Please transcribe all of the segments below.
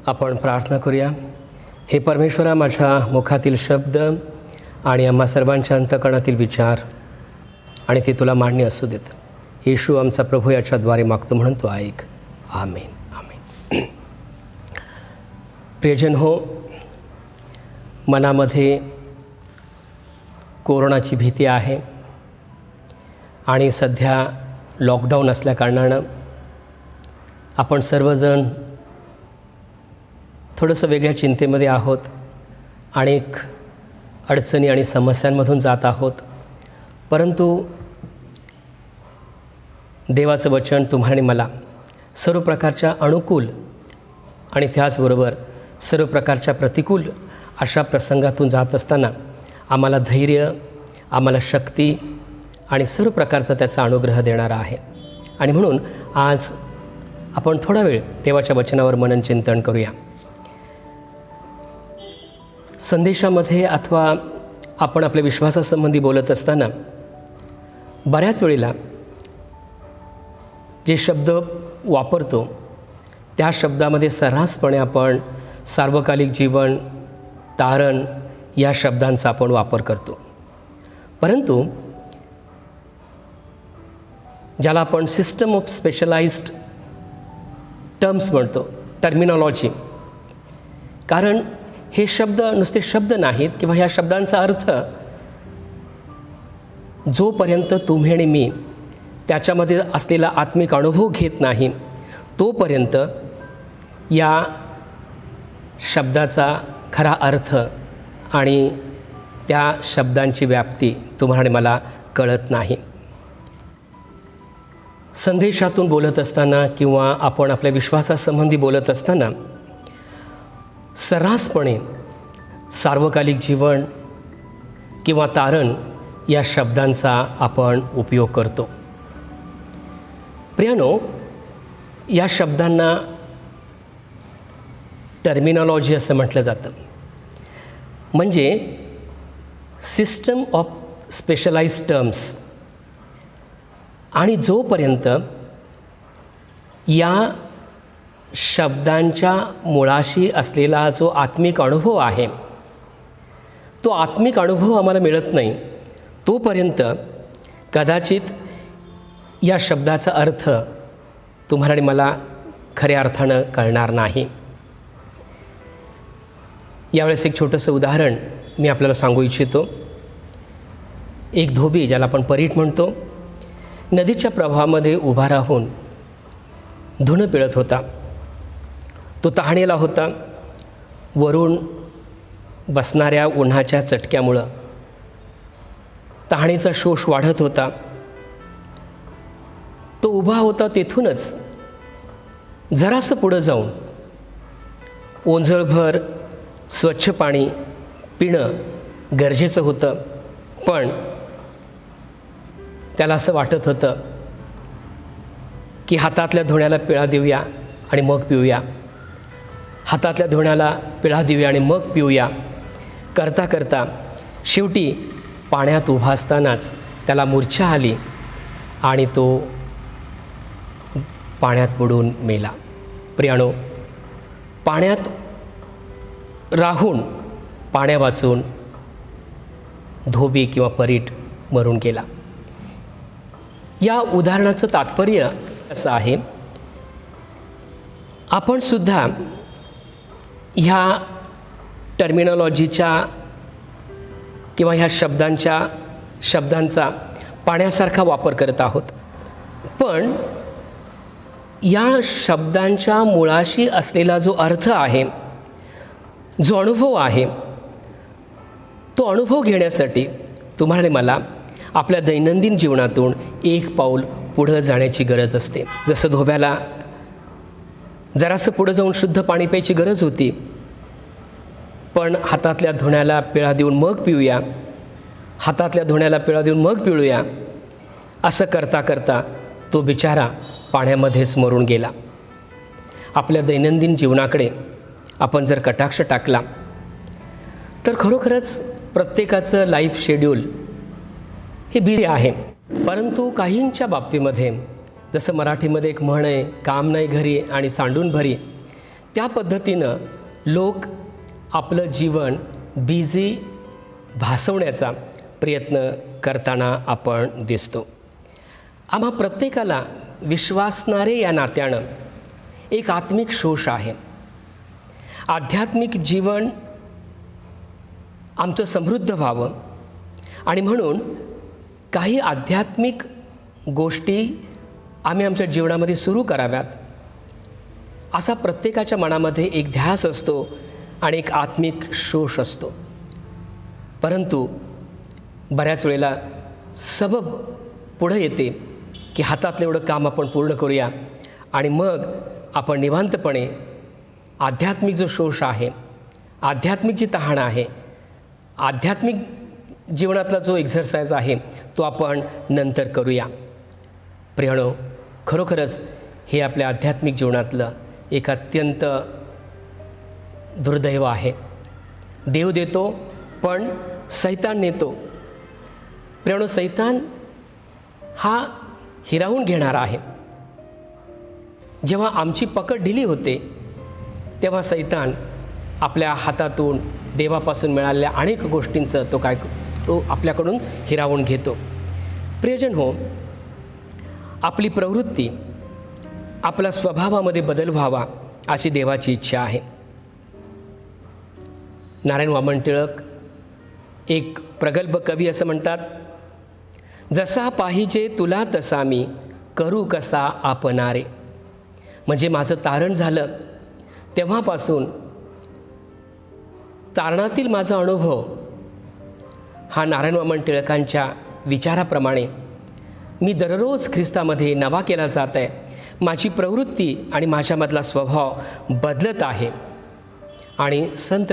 आपण प्रार्थना करूया. हे परमेश्वरा, माझ्या मुखातील शब्द आणि आम्हा सर्वांच्या अंतःकरणातील विचार आणि ते तुला मान्य असू देत. येशू आमचा प्रभू याच्याद्वारे मागतो म्हणून तो ऐक. आमेन. आमेन. प्रियजन हो, मनामध्ये कोरोनाची भीती आहे आणि सध्या लॉकडाऊन असल्याकारणानं आपण सर्वजण थोडंसं वेगळ्या चिंतेमध्ये आहोत. अनेक अडचणी आणि समस्यांमधून जात आहोत. परंतु देवाचं वचन तुम्हाला आणि मला सर्व प्रकारच्या अनुकूल आणि त्याचबरोबर सर्व प्रकारच्या प्रतिकूल अशा प्रसंगातून जात असताना आम्हाला धैर्य, आम्हाला शक्ती आणि सर्व प्रकारचा त्याचा अनुग्रह देणारा आहे. आणि म्हणून आज आपण थोडा वेळ देवाच्या वचनावर मनन चिंतन करूया. संदेशामध्ये अथवा आपण आपल्या विश्वासासंबंधी बोलत असताना बऱ्याच वेळेला जे शब्द वापरतो त्या शब्दामध्ये सर्रासपणे आपण सार्वकालिक जीवन, तारण या शब्दांचा आपण वापर करतो. परंतु ज्याला आपण सिस्टम ऑफ स्पेशलाइज्ड टर्म्स म्हणतो, टर्मिनॉलॉजी, कारण हे शब्द नुसते शब्द नाहीत किंवा ह्या शब्दांचा अर्थ जोपर्यंत तुम्ही आणि मी त्याच्यामध्ये असलेला आत्मिक अनुभव घेत नाही तोपर्यंत या शब्दाचा खरा अर्थ आणि त्या शब्दांची व्याप्ती तुम्हाला आणि मला कळत नाही. संदेशातून बोलत असताना किंवा आपण आपल्या विश्वासासंबंधी बोलत असताना सर्रासपणे सार्वकालिक जीवन किंवा तारण या शब्दांचा आपण उपयोग करतो. प्रियानो, या शब्दांना टर्मिनॉलॉजी असं म्हटलं जातं. म्हणजे सिस्टम ऑफ स्पेशलाइज्ड टर्म्स. आणि जोपर्यंत या शब्दांच्या मुळाशी असलेला जो आत्मिक अनुभव आहे तो आत्मिक अनुभव आम्हाला मिळत नाही तोपर्यंत कदाचित या शब्दाचा अर्थ तुम्हाला आणि मला खऱ्या अर्थानं कळणार नाही. यावेळेस एक छोटंसं उदाहरण मी आपल्याला सांगू इच्छितो. एक धोबी, ज्याला आपण परीट म्हणतो, नदीच्या प्रवाहामध्ये उभा राहून धुणं पिळत होता. तो तहानेला होता. वरून बसणाऱ्या उन्हाच्या चटक्यामुळं तहानेचा शोष वाढत होता. तो उभा होता तेथूनच जरासं पुढं जाऊन ओंजळभर स्वच्छ पाणी पिणं गरजेचं होतं. पण त्याला असं वाटत होतं की हातातल्या धुण्याला पिळा देऊया आणि मग पिऊया, हातातल्या धुण्याला पिळा देऊया आणि मग पिऊया करता करता शेवटी पाण्यात उभा असतानाच त्याला मूर्छा आली आणि तो पाण्यात बुडून मेला. प्रियानो, पाण्यात राहून पाण्या वाचून धोबी किंवा परीट मरून गेला. या उदाहरणाचं तात्पर्य असं आहे, आपण सुद्धा ह्या टर्मिनॉलॉजीच्या किंवा ह्या शब्दांचा पाण्यासारखा वापर करत आहोत. पण या शब्दांच्या मुळाशी असलेला जो अर्थ आहे, जो अनुभव आहे, तो अनुभव घेण्यासाठी तुम्हाला आणि मला आपल्या दैनंदिन जीवनातून एक पाऊल पुढं जाण्याची गरज असते. जसं धोब्याला जरासं पुढं जाऊन शुद्ध पाणी प्यायची गरज होती, पण हातातल्या धुण्याला पिळा देऊन मग पिऊया, हातातल्या धुण्याला पिळा देऊन मग पिळूया असं करता करता तो बिचारा पाण्यामध्येच मरून गेला. आपल्या दैनंदिन जीवनाकडे आपण जर कटाक्ष टाकला तर खरोखरच प्रत्येकाचं लाईफ शेड्यूल हे बिझी आहे. परंतु काहींच्या बाबतीमध्ये, जसं मराठीमध्ये एक म्हण आहे, काम नाही घरी आणि सांडून भरी, त्या पद्धतीनं लोक आपलं जीवन बिझी भासवण्याचा प्रयत्न करताना आपण दिसतो. आम्हा प्रत्येकाला विश्वासणारे या नात्यानं एक आत्मिक शोष आहे. आध्यात्मिक जीवन आमचं समृद्ध व्हावं आणि म्हणून काही आध्यात्मिक गोष्टी आम्ही आमच्या जीवनामध्ये सुरू कराव्यात असा प्रत्येकाच्या मनामध्ये एक ध्यास असतो आणि एक आत्मिक शोष असतो. परंतु बऱ्याच वेळेला सबब पुढं येते की हातातलं एवढं काम आपण पूर्ण करूया आणि मग आपण निवांतपणे आध्यात्मिक जो शोष आहे, आध्यात्मिक जी तहान आहे, आध्यात्मिक जीवनातला जो एक्झरसाइज आहे तो आपण नंतर करूया. प्रियनो, खरोखरच हे आपल्या आध्यात्मिक जीवनातलं एक अत्यंत दुर्दैव आहे. देव देतो पण सैतान नेतो. प्रियनो, सैतान हा हिरावून घेणारा आहे. जेव्हा आमची पकड ढिली होते तेव्हा सैतान आपल्या हातातून देवापासून मिळालेल्या अनेक गोष्टींचं तो आपल्याकडून हिरावून घेतो. प्रियजन हो, आपली प्रवृत्ती, आपल्या स्वभावामध्ये बदल व्हावा अशी देवाची इच्छा आहे. नारायण वामन टिळक एक प्रगल्भ कवी असं म्हणतात, जसा पाहिजे तुला तसा मी करू कसा आपणारे. म्हणजे माझं तारण झालं तेव्हापासून तारणातील माझा अनुभव हा नारायण वामन टिळकांच्या विचाराप्रमाणे मी दररोज ख्रिस्तामध्ये नवा केला जात आहे. माझी प्रवृत्ती आणि माझ्यामधला स्वभाव बदलत आहे. आणि संत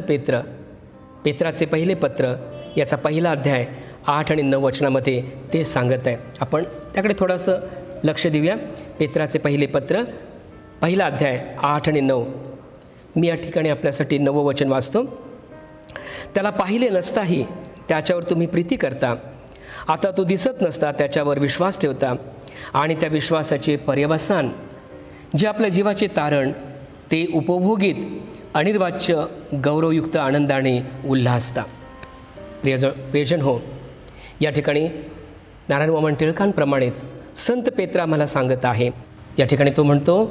पेत्राचे पहिले पत्र याचा पहिला अध्याय 8 आणि 9 वचनामध्ये ते सांगत आहे. आपण त्याकडे थोडंसं लक्ष देऊया. पेत्राचे पहिले पत्र पहिला अध्याय 8 आणि 9. मी या ठिकाणी आपल्यासाठी 9वं वचन वाचतो. त्याला पाहिले नसताही त्याच्यावर तुम्ही प्रीती करता. आता तो दिसत नसता त्याच्यावर विश्वास ठेवता आणि त्या विश्वासाचे पर्यवसान जे आपल्या जीवाचे तारण ते उपभोगीत अनिर्वाच्य गौरवयुक्त आनंदाने उल्हासता. प्रियजन हो, या ठिकाणी नारायण वामन टिळकांप्रमाणेच संत पेत्रा मला सांगत आहे. या ठिकाणी तो म्हणतो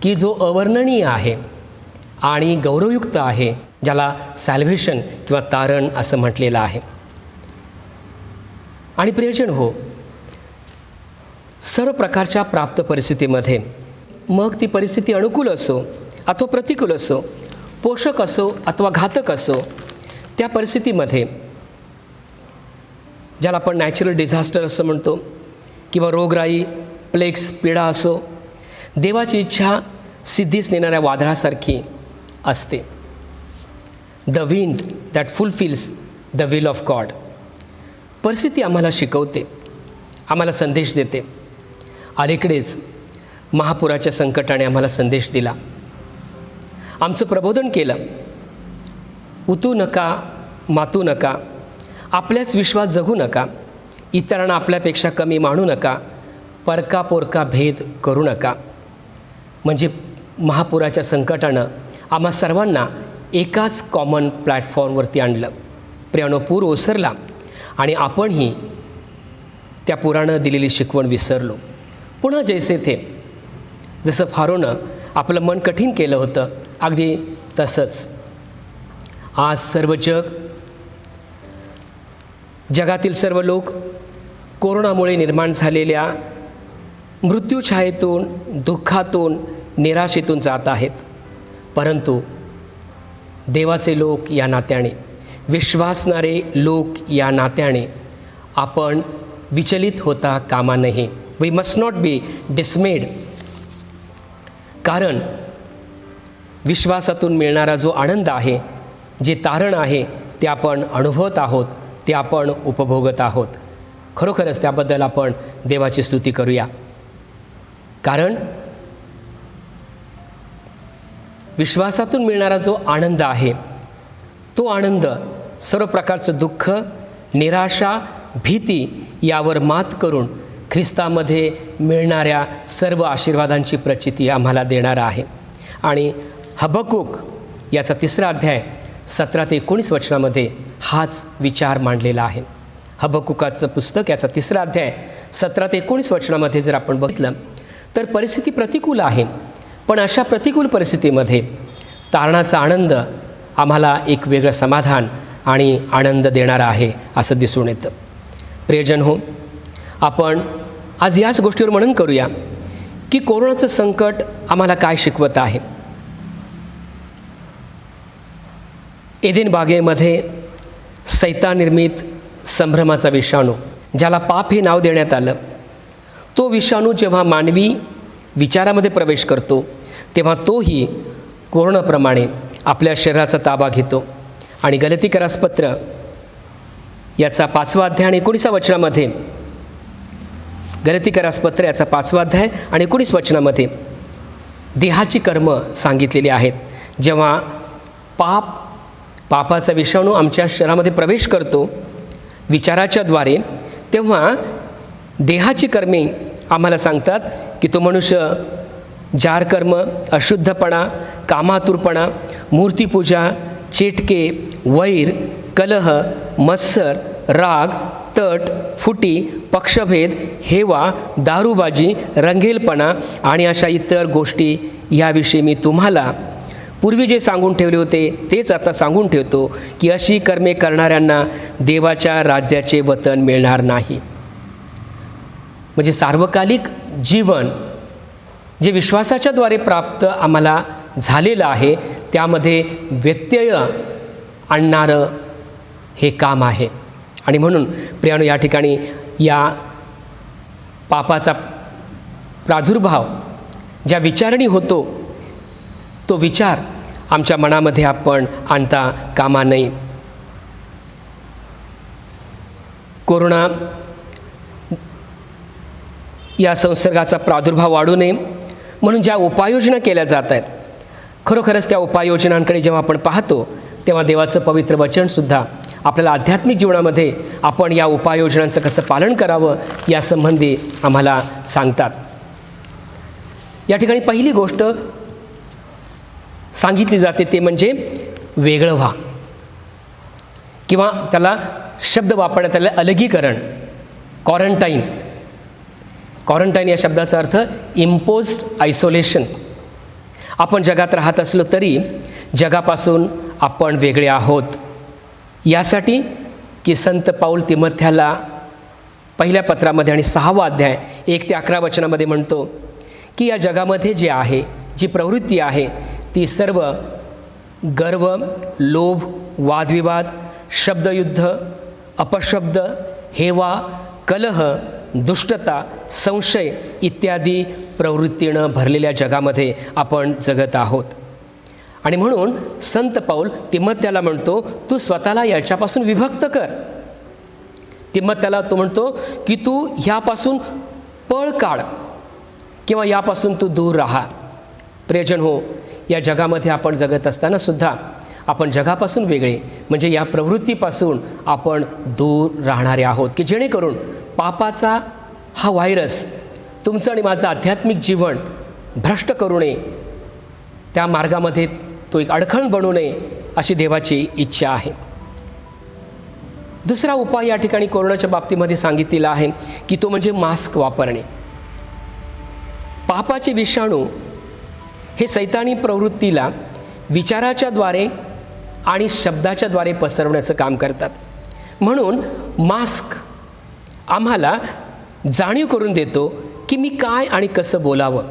की जो अवर्णनीय आहे आणि गौरवयुक्त आहे, ज्याला सॅल्व्हेशन किंवा तारण असं म्हटलेलं आहे. आणि प्रियजन हो, सर्व प्रकारच्या प्राप्त परिस्थितीमध्ये, मग ती परिस्थिती अनुकूल असो अथवा प्रतिकूल असो, पोषक असो अथवा घातक असो, त्या परिस्थितीमध्ये ज्याला आपण नॅचरल डिझास्टर असं म्हणतो किंवा रोगराई, प्लेग्स, पीडा असो, देवाची इच्छा सिद्धीस नेणाऱ्या वादळासारखी असते. The wind that fulfils the will of God. परिस्थिती आम्हाला शिकवते, आम्हाला संदेश देते. अलीकडेच महापुराच्या संकटाने आम्हाला संदेश दिला, आमचं प्रबोधन केलं. उतू नका, मातू नका, आपल्याच विश्वास जगू नका, इतरांना आपल्यापेक्षा कमी मानू नका, परका पोरका भेद करू नका. म्हणजे महापुराच्या संकटानं आम्हा सर्वांना एकाच कॉमन प्लॅटफॉर्मवरती आणलं. प्रियानो, पूर ओसरला आणि आपणही त्या पुरानं दिलेली शिकवण विसरलो. पुन्हा जैसे थे, जसं फारोनं आपलं मन कठीण केलं होतं, अगदी तसंच आज सर्व जगातील सर्व लोक कोरोनामुळे निर्माण झालेल्या मृत्यूछायेतून, दुःखातून, निराशेतून जात आहेत. परंतु देवाचे लोक या नात्याने, विश्वासणारे लोक या नात्याने आपण विचलित होता कामा नये. We must not be dismayed. कारण विश्वासातून मिळणारा जो आनंद आहे, जे तारण आहे, ते आपण अनुभवत आहोत, ते आपण उपभोगत आहोत. खरोखरच त्याबद्दल आपण देवाची स्तुती करूया. कारण विश्वासातून मिळणारा जो आनंद आहे, तो आनंद सर्व प्रकारचं दुःख, निराशा, भीती यावर मात करून ख्रिस्तामध्ये मिळणाऱ्या सर्व आशीर्वादांची प्रचिती आम्हाला देणारा आहे. आणि हबक्कूक याचा 3रा अध्याय 17 ते 19 वचनामध्ये हाच विचार मांडलेला आहे. हबक्कूकाचं पुस्तक याचा 3रा अध्याय 17 ते 19 वचनामध्ये जर आपण बघितलं तर परिस्थिती प्रतिकूल आहे, पण अशा प्रतिकूल परिस्थितीमध्ये तारणाचा आनंद आम्हाला एक वेगळं समाधान आणि आनंद देणारा आहे असं दिसून येतं. प्रियजन हो, आपण आज याच गोष्टीवर मनन करूया की कोरोनाचं संकट आम्हाला काय शिकवत आहे. एदेन बागेमध्ये सैतान निर्मित संभ्रमाचा विषाणू, ज्याला पाप हे नाव देण्यात आलं, तो विषाणू जेव्हा मानवी विचारामध्ये प्रवेश करतो तेव्हा तोही कोरोनाप्रमाणे आपल्या शरीराचा ताबा घेतो. आणि गलतीकरास पत्र याचा 5वा अध्याय आणि 19 वचनामध्ये, गलतीकरास पत्र याचा 5वा अध्याय आणि 19 वचनामध्ये देहाची कर्म सांगितलेली आहेत. जेव्हा पापाचा विषाणू आमच्या शरीरामध्ये प्रवेश करतो विचाराच्या द्वारे, तेव्हा देहाची कर्मे आम्हाला सांगतात की तो मनुष्य जारकर्म, अशुद्धपणा, कामातुरपणा, मूर्तिपूजा, चेटके, वैर, कलह, मत्सर, राग, तट, फुटी, पक्षभेद, हेवा, दारूबाजी, रंगेलपणा आणि अशा इतर गोष्टी याविषयी मी तुम्हाला पूर्वी जे सांगून ठेवले होते तेच आता सांगून ठेवतो की अशी कर्मे करणाऱ्यांना देवाच्या राज्याचे वतन मिळणार नाही. म्हणजे सार्वकालिक जीवन जे विश्वासाच्या द्वारे प्राप्त आम्हाला झालेलं आहे त्यामध्ये व्यत्यय आणणारं हे काम आहे. आणि म्हणून प्रियानो, या ठिकाणी या पापाचा प्रादुर्भाव ज्या विचारणी होतो तो विचार आमच्या मनामध्ये आपण आणता कामा नये. कोरोना या संसर्गाचा प्रादुर्भाव वाढू नये म्हणून ज्या उपाययोजना केल्या जात आहेत, खरोखरच त्या उपाययोजनांकडे जेव्हा आपण पाहतो तेव्हा देवाचं पवित्र वचनसुद्धा आपल्याला आध्यात्मिक जीवनामध्ये आपण या उपाययोजनांचं कसं पालन करावं यासंबंधी आम्हाला सांगतात. या ठिकाणी पहिली गोष्ट सांगितली जाते ते म्हणजे वेगळं व्हा, किंवा त्याला शब्द वापरण्यात आला अलगीकरण, क्वारंटाईन. क्वारंटाईन या शब्दाचा अर्थ इम्पोज्ड आयसोलेशन. आपण जगात राहत असलो तरी जगापासून आपण वेगळे आहोत. यासाठी की संत पाऊल तिमोथेला पहिल्या पत्रामध्ये आणि 6वा अध्याय 1 ते 11 वचनामध्ये म्हणतो की या जगामध्ये जे आहे, जी प्रवृत्ती आहे ती सर्व गर्व, लोभ, वादविवाद, शब्दयुद्ध, अपशब्द, हेवा, कलह, दुष्टता, संशय इत्यादी प्रवृत्तीनं भरलेल्या जगामध्ये आपण जगत आहोत. आणि म्हणून संत पाऊल तिमोथेला म्हणतो, तू स्वतःला याच्यापासून विभक्त कर. तिमोथेला तो म्हणतो की तू ह्यापासून पळ काढ किंवा यापासून तू दूर राहा. प्रियजन हो, या जगामध्ये आपण जगत असताना सुद्धा आपण जगापासून वेगळे म्हणजे या प्रवृत्तीपासून आपण दूर राहणारे आहोत, की जेणेकरून पापाचा हा व्हायरस तुमचं आणि माझं आध्यात्मिक जीवन भ्रष्ट करू नये, त्या मार्गामध्ये तो एक अडखळ बनू नये अशी देवाची इच्छा आहे. दुसरा उपाय या ठिकाणी कोरोनाच्या बाबतीमध्ये सांगितलेला आहे की तो म्हणजे मास्क वापरणे. पापाचे विषाणू हे सैतानी प्रवृत्तीला विचाराच्या द्वारे आणि शब्दाच्या द्वारे पसरवण्याचं काम करतात. म्हणून मास्क आम्हाला जाणीव करून देतो की मी काय आणि कसं बोलावं.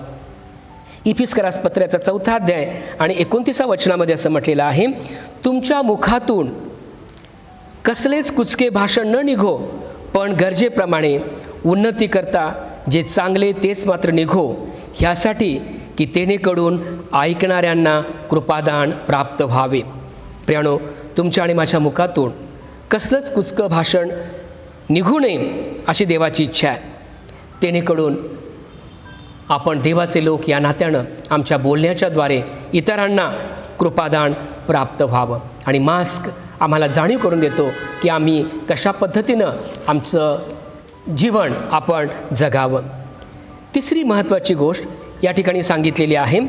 इफिसकरास पत्राचा 4था अध्याय आणि 29 वचनामध्ये असं म्हटलेलं आहे, तुमच्या मुखातून कसलेच कुचके भाषण न निघो, पण गरजेप्रमाणे उन्नतीकरता जे चांगले तेच मात्र निघो, ह्यासाठी की तेणेकडून ऐकणाऱ्यांना कृपादान प्राप्त व्हावे. प्रियानो, तुमच्या आणि माझ्या मुखातून कसलंच कुचकं भाषण निघू नये अशी देवाची इच्छा आहे. तेणेकडून आपण देवाचे लोक या नात्यानं आमच्या बोलण्याच्याद्वारे इतरांना कृपादान प्राप्त व्हावं. आणि मास्क आम्हाला जाणीव करून देतो की आम्ही कशा पद्धतीनं आमचं जीवन आपण जगावं. तिसरी महत्त्वाची गोष्ट या ठिकाणी सांगितलेली आहे,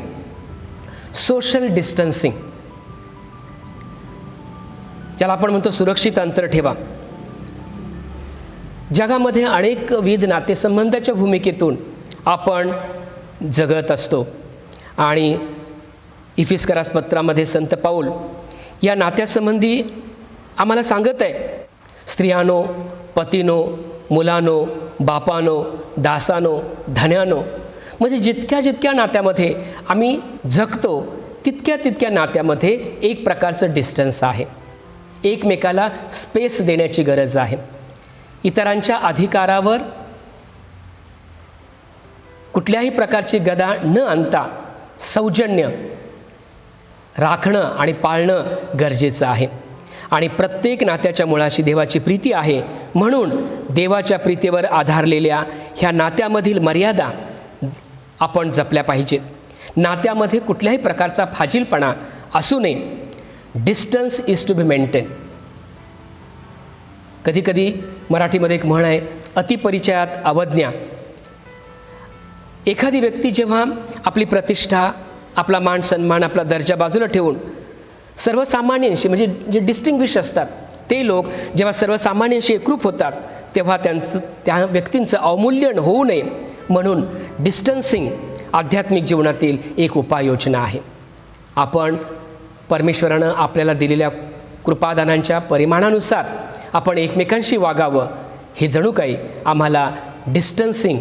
सोशल डिस्टन्सिंग, ज्याला आपण म्हणतो सुरक्षित अंतर ठेवा. जगामध्ये अनेकविध नातेसंबंधाच्या भूमिकेतून आपण जगत असतो आणि इफिस्करास पत्रामध्ये संत पाऊल या नात्यासंबंधी आम्हाला सांगत आहे, स्त्रियानो, पतीनो, मुलानो, बापानो, दासानो, धन्यानो, म्हणजे जितक्या जितक्या नात्यामध्ये आम्ही जगतो तितक्या तितक्या नात्यामध्ये एक प्रकारचं डिस्टन्स आहे, एकमेकाला स्पेस देण्याची गरज आहे. इतरांच्या अधिकारावर कुठल्याही प्रकारची गदा न आणता सौजन्य राखणं आणि पाळणं गरजेचं आहे. आणि प्रत्येक नात्याच्या मुळाशी देवाची प्रीती आहे, म्हणून देवाच्या प्रीतीवर आधारलेल्या ह्या नात्यामधील मर्यादा आपण जपल्या पाहिजेत. नात्यामध्ये कुठल्याही प्रकारचा फाजीलपणा असू नये. Distance is to be maintain. कधीकधी मराठीमध्ये एक म्हण आहे, अतिपरिचयात अवज्ञा. एखादी व्यक्ती जेव्हा आपली प्रतिष्ठा, आपला मान सन्मान, आपला दर्जा बाजूला ठेवून सर्वसामान्यांशी, म्हणजे जे डिस्टिंग्विश असतात ते लोक जेव्हा सर्वसामान्यांशी एकरूप होतात तेव्हा त्या व्यक्तींचं अवमूल्यन होऊ नये म्हणून डिस्टन्सिंग आध्यात्मिक जीवनातील एक उपाययोजना आहे. आपण परमेश्वरानं आपल्याला दिलेल्या कृपादानांच्या परिमाणानुसार आपण एकमेकांशी वागावं, हे जणू काही आम्हाला डिस्टन्सिंग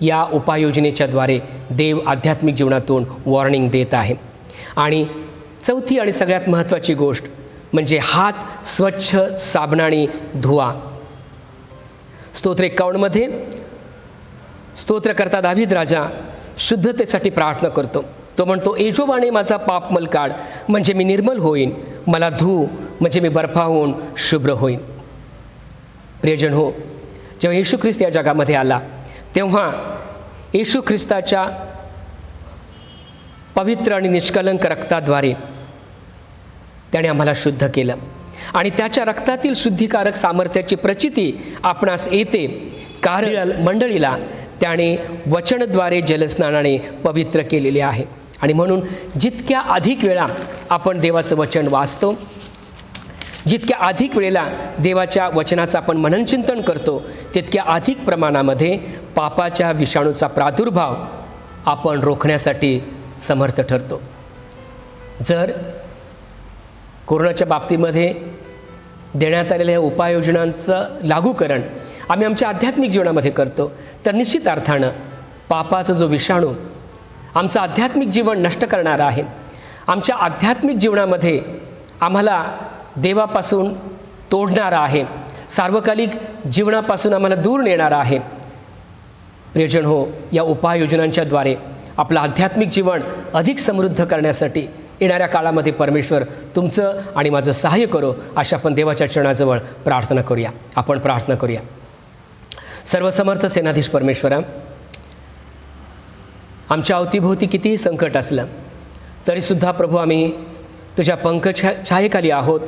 या उपाययोजनेच्याद्वारे देव आध्यात्मिक जीवनातून वॉर्निंग देत आहे. आणि चौथी आणि सगळ्यात महत्त्वाची गोष्ट म्हणजे हात स्वच्छ साबणाने धुवा. स्तोत्र 51 मध्ये स्तोत्रकर्ता दावीद राजा शुद्धतेसाठी प्रार्थना करतो. तो म्हणतो, एजोबाने माझा पापमल काढ म्हणजे मी निर्मल होईन, मला धू म्हणजे मी बर्फाहून शुभ्र होईन. प्रियजन हो, जेव्हा येशू ख्रिस्त या जगामध्ये आला तेव्हा येशू ख्रिस्ताच्या पवित्र आणि निष्कलंक रक्ताद्वारे त्याने आम्हाला शुद्ध केलं आणि त्याच्या रक्तातील शुद्धीकारक सामर्थ्याची प्रचिती आपणास येते, कारण मंडळीला त्याने वचनद्वारे जलस्नानाने पवित्र केलेले आहे. आणि म्हणून जितक्या अधिक वेळा आपण देवाचं वचन वाचतो, जितक्या अधिक वेळेला देवाच्या वचनाचं आपण मननचिंतन करतो, तितक्या अधिक प्रमाणामध्ये पापाच्या विषाणूचा प्रादुर्भाव आपण रोखण्यासाठी समर्थ ठरतो. जर कोरोनाच्या बाबतीमध्ये देण्यात आलेल्या उपाययोजनांचं लागूकरण आम्ही आमच्या आध्यात्मिक जीवनामध्ये करतो, तर निश्चित अर्थानं पापाचा जो विषाणू आमचं आध्यात्मिक जीवन नष्ट करणारा आहे, आमच्या आध्यात्मिक जीवनामध्ये आम्हाला देवापासून तोडणारा आहे, सार्वकालिक जीवनापासून आम्हाला दूर नेणारा आहे. प्रियजन हो, या उपाययोजनांच्याद्वारे आपलं आध्यात्मिक जीवन अधिक समृद्ध करण्यासाठी येणाऱ्या काळामध्ये परमेश्वर तुमचं आणि माझं सहाय्य करो, अशा आपण देवाच्या चरणाजवळ प्रार्थना करूया. आपण प्रार्थना करूया. सर्वसमर्थ सेनाधीश परमेश्वरा, आमच्या अवतीभोवती कितीही संकट असलं तरीसुद्धा प्रभू आम्ही तुझ्या पंकछायेखाली आहोत.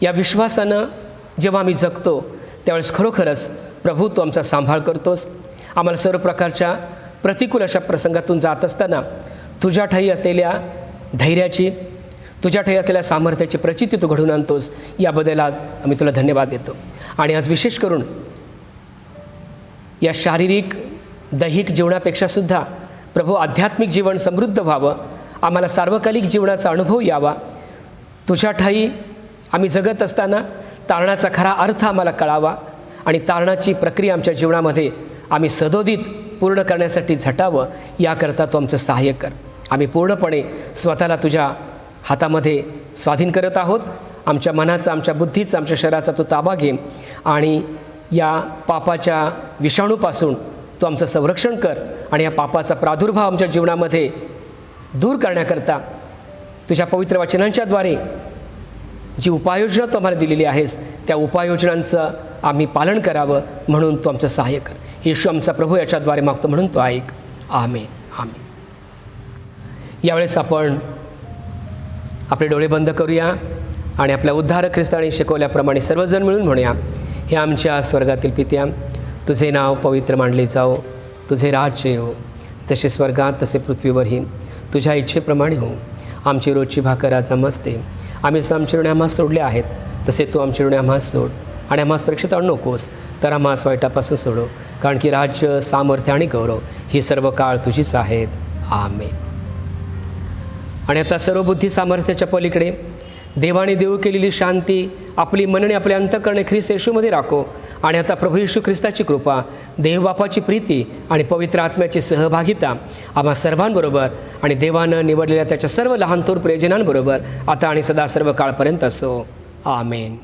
या विश्वासानं जेव्हा आम्ही जगतो त्यावेळेस खरोखरच प्रभू तू आमचा सांभाळ करतोस. आम्हाला सर्व प्रकारच्या प्रतिकूल अशा प्रसंगातून जात असताना तुझ्या ठाई असलेल्या धैर्याची, तुझ्या ठाई असलेल्या सामर्थ्याची प्रचिती तू घडवून आणतोस. याबद्दल आज आम्ही तुला धन्यवाद देतो. आणि आज विशेष करून या शारीरिक दैहिक जीवनापेक्षासुद्धा प्रभू आध्यात्मिक जीवन समृद्ध व्हावं, आम्हाला सार्वकालिक जीवनाचा अनुभव यावा. तुझ्या ठाई आम्ही जगत असताना तारणाचा खरा अर्थ आम्हाला कळावा आणि तारणाची प्रक्रिया आमच्या जीवनामध्ये आम्ही सदोदित पूर्ण करण्यासाठी झटावं, याकरता तू आमचं सहाय्य कर. आम्ही पूर्णपणे स्वतःला तुझ्या हातामध्ये स्वाधीन करत आहोत. आमच्या मनाचा, आमच्या बुद्धीचा, आमच्या शरीराचा तू ताबा घे आणि या पापाच्या विषाणूपासून तू आमचं संरक्षण कर आणि या पापाचा प्रादुर्भाव आमच्या जीवनामध्ये दूर करण्याकरता तुझ्या पवित्र वचनांच्याद्वारे जी उपाययोजना तू आम्हाला दिलेली आहेस त्या उपाययोजनांचं आम्ही पालन करावं, म्हणून तू आमचं सहाय्य कर. येशू आमचा प्रभू याच्याद्वारे मागतो, म्हणून तो ऐक. आमेन, आमेन. यावेळेस आपण आपले डोळे बंद करूया आणि आपल्या उद्धारक ख्रिस्ताने शिकवल्याप्रमाणे सर्वजण मिळून म्हणूया, हे आमच्या स्वर्गातील पित्या, तुझे नाव पवित्र मानले जाओ, तुझे राज्य हो, जसे स्वर्गात तसे पृथ्वीवरही तुझ्या इच्छेप्रमाणे हो. आमची रोजची भाकर आज आम्हास दे. आम्ही आमचे ऋणी आम्हास सोडले आहेत तसे तू आमचे ऋणी आम्हास सोड, आणि आम्हास परीक्षेत आणू नकोस तर आम्हास वाईटापासून सोडव, कारण की राज्य, सामर्थ्य आणि गौरव ही सर्व काळ तुझीच आहेत. आमेन. आणि आता सर्व बुद्धी सामर्थ्याच्या पलीकडे देवाने देऊ केलेली शांती आपली मनने आपले अंतःकरणे ख्रिस्त येशूमध्ये राखो. आणि आता प्रभू येशू ख्रिस्ताची कृपा, देवबापाची प्रीती आणि पवित्र आत्म्याची सहभागिता आम्हा सर्वांबरोबर आणि देवानं निवडलेल्या त्याच्या सर्व लहान थोर प्रियजनांबरोबर आता आणि सदा सर्व काळपर्यंत असो. आमेन.